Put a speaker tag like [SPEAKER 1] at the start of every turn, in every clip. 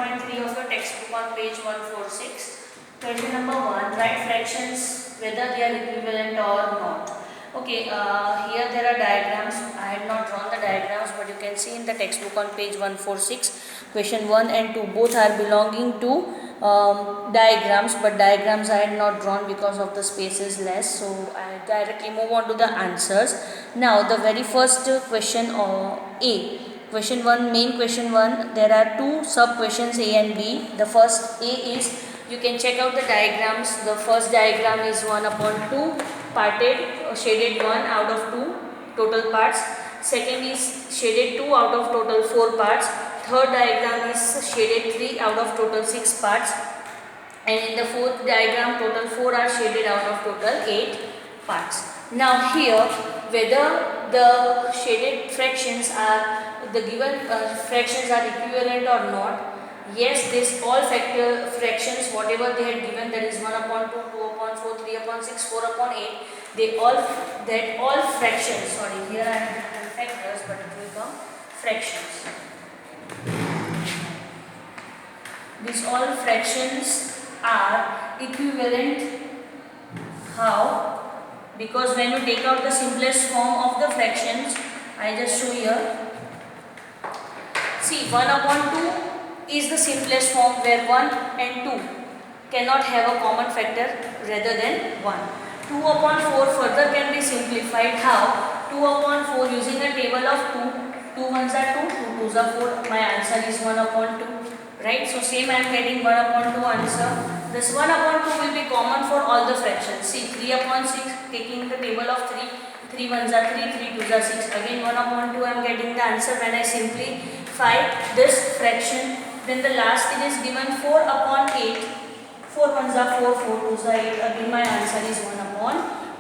[SPEAKER 1] 1.3 of your textbook on page 146. Question number 1. Write fractions whether they are equivalent or not. Okay, here there are diagrams. I had not drawn the diagrams, but you can see in the textbook on page 146. Question 1 and 2 both are belonging to diagrams, but diagrams I had not drawn because of the space is less. So I directly move on to the answers. Now the very first question A. Question 1, main question 1, there are two sub questions A and B. The first A is, you can check out the diagrams. The first diagram is 1 upon 2 parted, shaded 1 out of 2 total parts. Second is shaded 2 out of total 4 parts. Third diagram is shaded 3 out of total 6 parts. And in the fourth diagram, total 4 are shaded out of total 8 parts. Now here, whether the shaded fractions are, the given fractions are equivalent or not. Yes, this all factor fractions, whatever they had given, that is 1 upon 2, 2 upon 4, 3 upon 6, 4 upon 8, they all, that all fractions, sorry, here I have written factors, but it will come fractions. These all fractions are equivalent. How? Because when you take out the simplest form of the fractions, I just show here. See, 1 upon 2 is the simplest form where 1 and 2 cannot have a common factor rather than 1. 2 upon 4 further can be simplified. How? 2 upon 4 using a table of 2. 2 ones are 2, 2 twos are 4. My answer is 1 upon 2. Right? So same I am getting 1 upon 2 answer. This 1 upon 2 will be common for all the fractions. See, 3 upon 6, taking the table of 3. 3 ones are 3, 3 twos are 6. Again 1 upon 2 I am getting the answer when I simplify this fraction. Then the last it is given 4 upon 8. 4 ones are 4, 4 twos are 8. Again my answer is 1 upon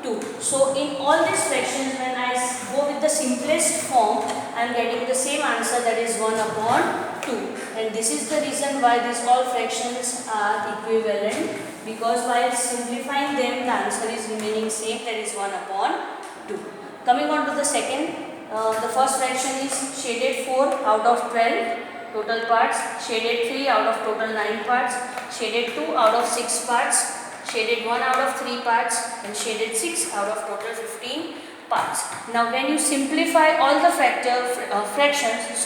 [SPEAKER 1] 2. So in all these fractions, when I go with the simplest form, I am getting the same answer, that is 1 upon 2. And this is the reason why these all fractions are equivalent, because while simplifying them the answer is remaining same, that is 1 upon 2. Coming on to the second, the first fraction is shaded 4 out of 12 total parts, shaded 3 out of total 9 parts, shaded 2 out of 6 parts, shaded 1 out of 3 parts, and shaded 6 out of total 15 parts. Now when you simplify all the fractions,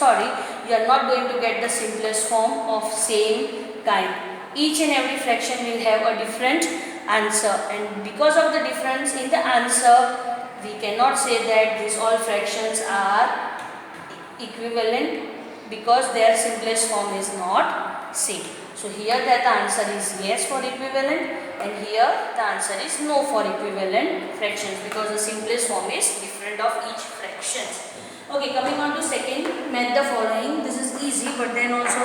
[SPEAKER 1] you are not going to get the simplest form of same kind. Each and every fraction will have a different answer, and because of the difference in the answer, we cannot say that these all fractions are equivalent, because their simplest form is not same. So here that the answer is yes for equivalent, and here the answer is no for equivalent fractions, because the simplest form is different of each fraction. Okay, coming on to second, match the following. This is easy, but then also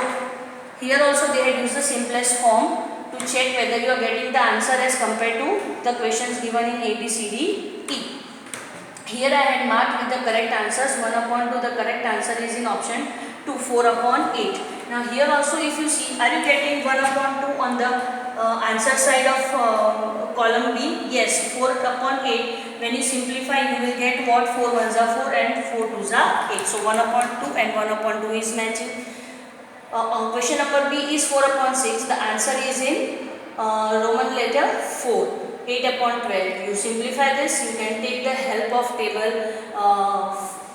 [SPEAKER 1] here also they had used the simplest form to check whether you are getting the answer as compared to the questions given in A, B, C, D, E. Here I had marked with the correct answers. 1 upon 2, the correct answer is in option 2, 4 upon 8. Now here also if you see, are you getting 1 upon 2 on the answer side of column B? Yes, 4 upon 8. When you simplify, you will get what? 4 ones are 4 and 4 twos are 8. So 1 upon 2 and 1 upon 2 is matching. Question number B is 4 upon 6. The answer is in Roman letter 4. 8 upon 12. You simplify this, you can take the help of table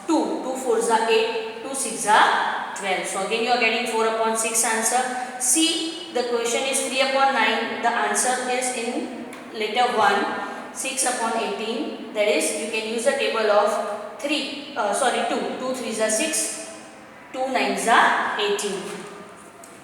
[SPEAKER 1] 2. 2 4s are 8, 2 6s are 12. So again you are getting 4 upon 6 answer. C, the question is 3 upon 9. The answer is in letter 1. 6 upon 18. That is, you can use the table of 2. 2 3s are 6, 2 9s are 18.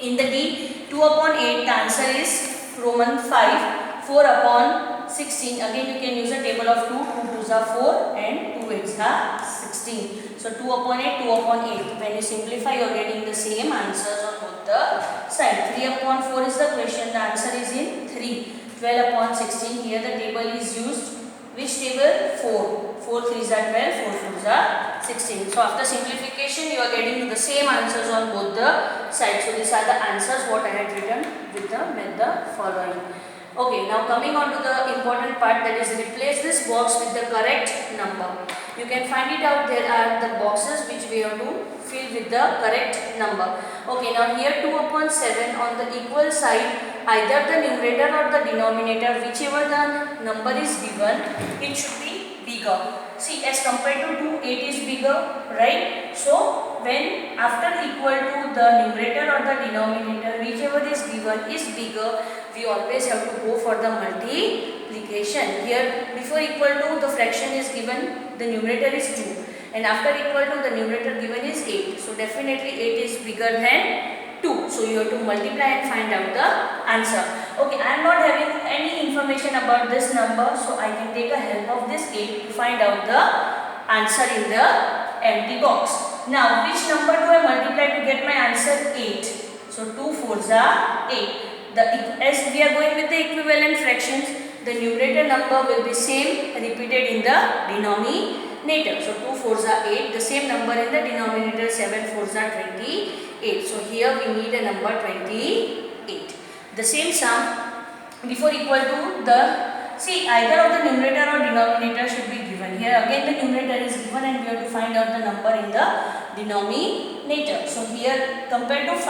[SPEAKER 1] In the D, 2 upon 8, the answer is Roman 5. 4 upon 16, again you can use a table of 2, 2 2s are 4 and 2 8s are 16. So 2 upon 8, 2 upon 8. When you simplify, you are getting the same answers on both the sides. 3 upon 4 is the question, the answer is in 3. 12 upon 16, here the table is used. Which table? 4. 4 3s are 12, 4 4s are 16. So after simplification, you are getting the same answers on both the sides. So these are the answers what I had written with the method following. Okay, now coming on to the important part, that is replace this box with the correct number. You can find it out, there are the boxes which we have to fill with the correct number. Okay, now here 2 upon 7 on the equal side, either the numerator or the denominator, whichever the number is given, it should be bigger. See, as compared to 2, 8 is bigger, right? So, when after equal to the numerator or the denominator, whichever is given is bigger, we always have to go for the multiplication. Here, before equal to, the fraction is given, the numerator is 2. And after equal to, the numerator given is 8. So, definitely 8 is bigger than 2. So, you have to multiply and find out the answer. Okay, I am not having any information about this number. So, I can take a help of this 8 to find out the answer in the empty box. Now, which number do I multiply to get my answer? 8. So, 2 4s are 8. As we are going with the equivalent fractions, the numerator number will be same repeated in the denominator. So 2 4s are 8. The same number in the denominator, 7 4s are 28. So here we need a number 28. The same sum before equal to the, see, either of the numerator or denominator should be given. Here again the numerator is given and we have to find out the number in the denominator. So here compared to 5,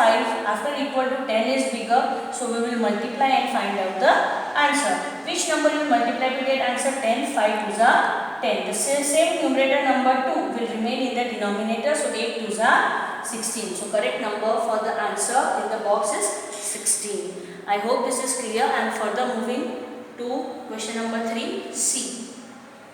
[SPEAKER 1] after equal to 10 is bigger. So we will multiply and find out the answer. Which number you will multiply to get answer? 10. 5 2s are 10. The same numerator number 2 will remain in the denominator. So 8 2s are 16. So correct number for the answer in the box is 16. I hope this is clear. I am further moving to question number 3C.